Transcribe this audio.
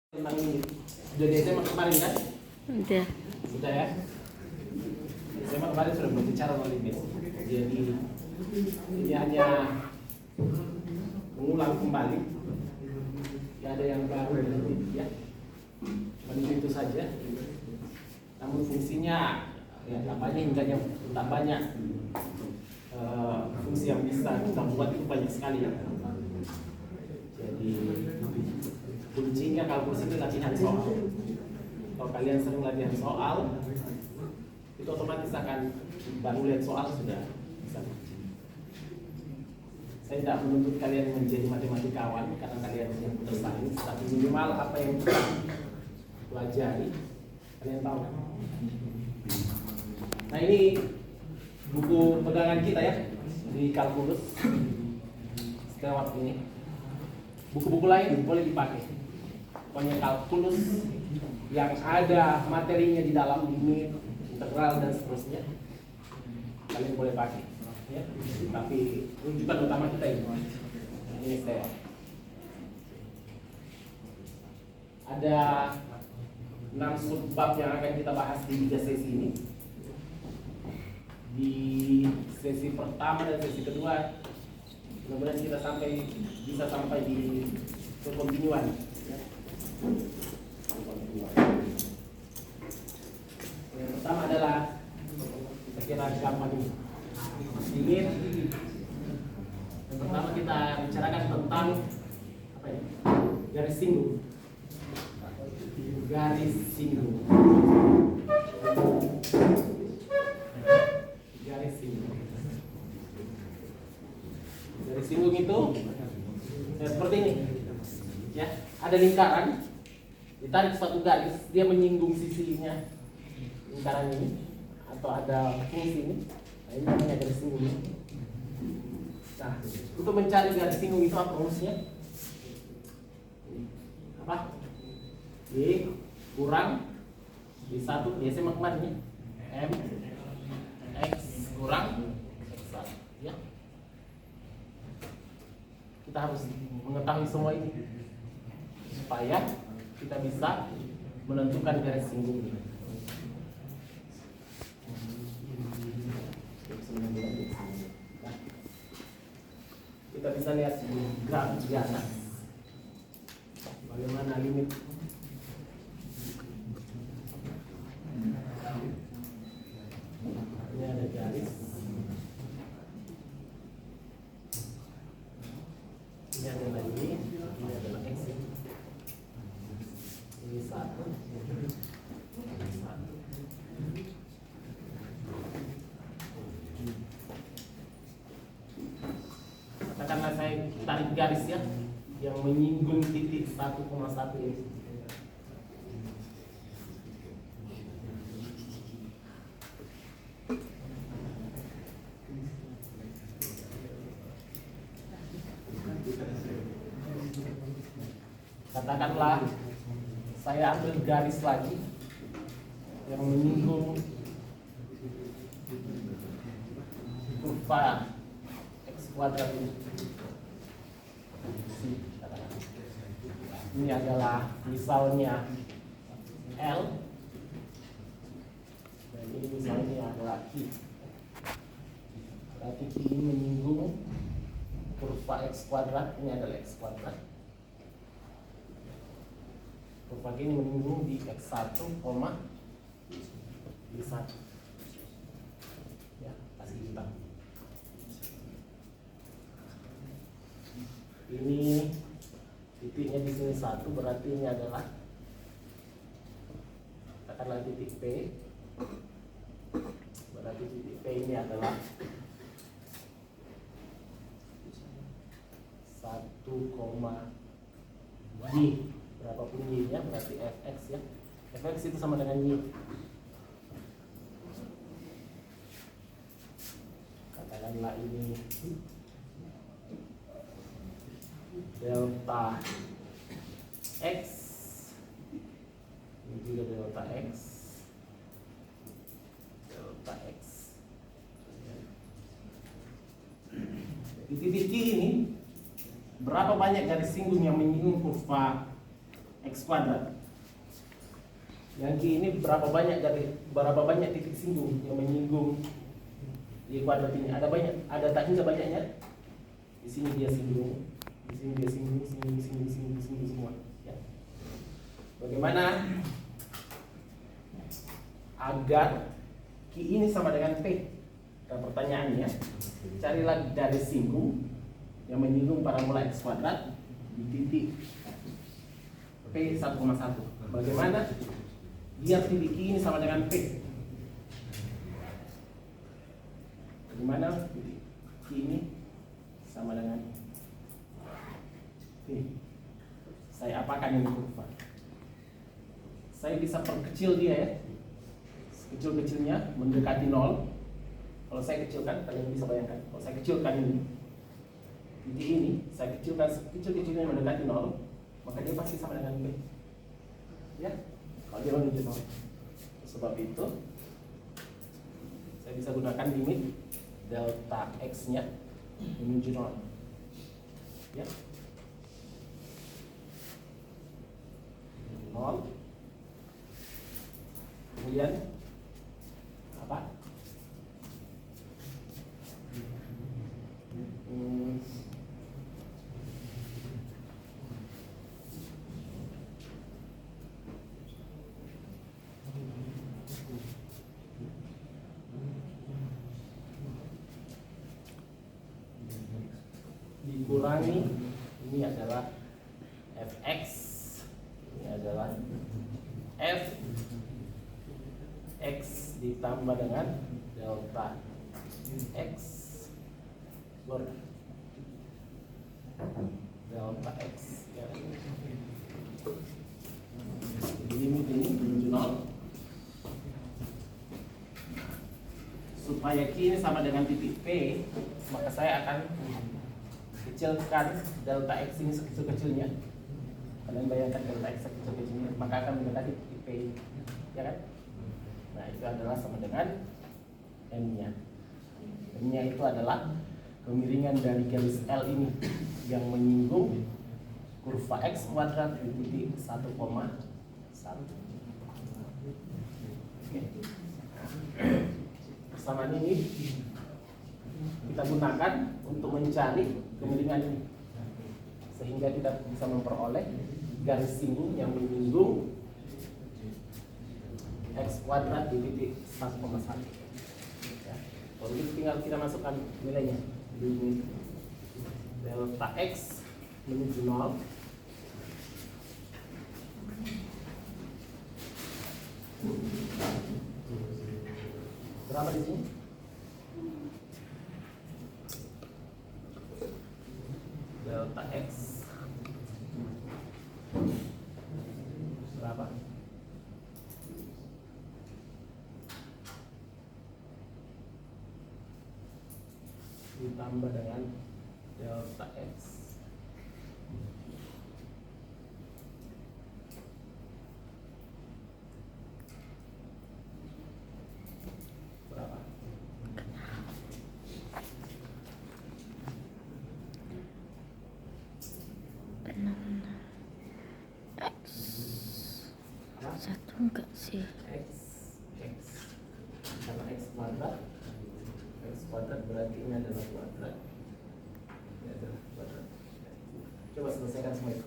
Tentang ini sudah di SMA kemarin kan? Sudah ya. SMA kemarin sudah berbicara mengenai limit. Jadi ini hanya mengulang kembali. Ya, ada yang baru ya. Cuma itu saja. Namun fungsinya ya tak banyak fungsi yang bisa kita buat itu banyak sekali ya. Jadi kuncinya kalau ini latihan soal. Kalau kalian sering latihan soal, itu otomatis akan baru lihat soal sudah bisa. Saya tidak menuntut kalian menjadi matematikawan karena kalian yang sains, tapi minimal apa yang kita pelajari kalian tahu. Nah, ini buku pegangan kita ya di kalkulus sejawat ini. Buku-buku lain boleh dipakai. Pokoknya kalkulus yang ada materinya di dalam, limit, integral dan seterusnya, kalian boleh pakai. Ya. Tapi rujukan utama kita ini saya. Ada 6 subbab yang akan kita bahas di 3 sesi ini. Di sesi pertama dan sesi kedua, mudah-mudahan kita bisa sampai di kekontinuan. Ya. Yang pertama adalah kita kira gampang ini. Sedikit. Yang pertama kita bicarakan tentang apa ya? Garis singgung. Garis singgung. Garis singgung. Garis singgung itu seperti ini. Ya, ada lingkaran, ditarik suatu garis, dia menyinggung sisinya lingkaran ini, atau ada fungsi ini. Nah, ini namanya garis singgung. Nah, untuk mencari garis singgung itu apa rumusnya? Apa? Y kurang D1, biasanya kemarin ya, M X kurang X1 ya. Kita harus mengetahui semua ini supaya kita bisa menentukan garis singgung ini. Kita bisa lihat graf di atas bagaimana limit. Ini ada garis, ini adalah ini adalah X, ini 1, ini 1. Katakanlah saya tarik garis ya yang menyinggung titik 1,1 ini. Katakanlah saya ambil garis lagi yang menyinggung kurva X kuadrat ini. Ini adalah misalnya L dan ini misalnya adalah Q. Berarti Q ini menyinggung kurva X kuadrat, ini adalah X kuadrat. Kurva ini menyinggung di X1, di 1. Ya, kasih hitam. Ini titiknya di sini 1, berarti ini adalah katakanlah titik P. Berarti titik P ini adalah 1, Y. Berapapun Y nya berarti Fx ya. Fx itu sama dengan Y. Katakanlah ini delta X, ini juga delta X, di titik Q ini berapa banyak garis singgung yang menyinggung kurva X kuadrat. Yang Q ini berapa banyak titik singgung yang menyinggung Y kuadrat ini? Ada banyak, ada tak hingga banyaknya. Di sini dia singgung, di sini dia singgung semua. Ya. Bagaimana agar Q ini sama dengan P? Nah, pertanyaannya, carilah garis singgung yang menyinggung parabola X kuadrat di titik P 1,1. Bagaimana biar titik Q ini sama dengan P? Bagaimana titik Q ini sama dengan P? Saya apakan ini kurva? Saya bisa perkecil dia ya, kecil-kecilnya mendekati 0. Kalau saya kecilkan, kalian bisa bayangkan. Kalau saya kecilkan ini, titik ini, saya kecilkan kecil-kecilnya mendekati 0, maka dia pasti sama dengan B. Ya, kalau dia menuju 0. Sebab itu, saya bisa gunakan limit delta X-nya menuju 0. Ya. 0. Kemudian apa? Dikurangi, ini adalah fx, ini adalah fx ditambah dengan delta x delta x ya. Limit ini menuju 0 supaya Q ini sama dengan titik P, maka saya akan kecilkan delta x ini sekecil-kecilnya. Kalian bayangkan delta x sekecil-kecilnya, maka akan mendekati titik P, ya kan? Nah, itu adalah sama dengan M-nya. M-nya itu adalah kemiringan dari garis L ini yang menyinggung kurva X kuadrat di titik 1,1. Oke. Persamaan ini kita gunakan untuk mencari kemiringan ini, sehingga kita bisa memperoleh garis singgung yang menyinggung X kuadrat di titik 1,1. Ya. Kalau gitu tinggal kita masukkan nilainya. Limit delta X menuju 0 berapa di sini? Delta X berapa? Ditambah dengan delta X berapa? Satu enggak sih? X karena X kuadrat berarti ini adalah kuadrat. Ini adalah kuadrat. Coba selesaikan semua itu.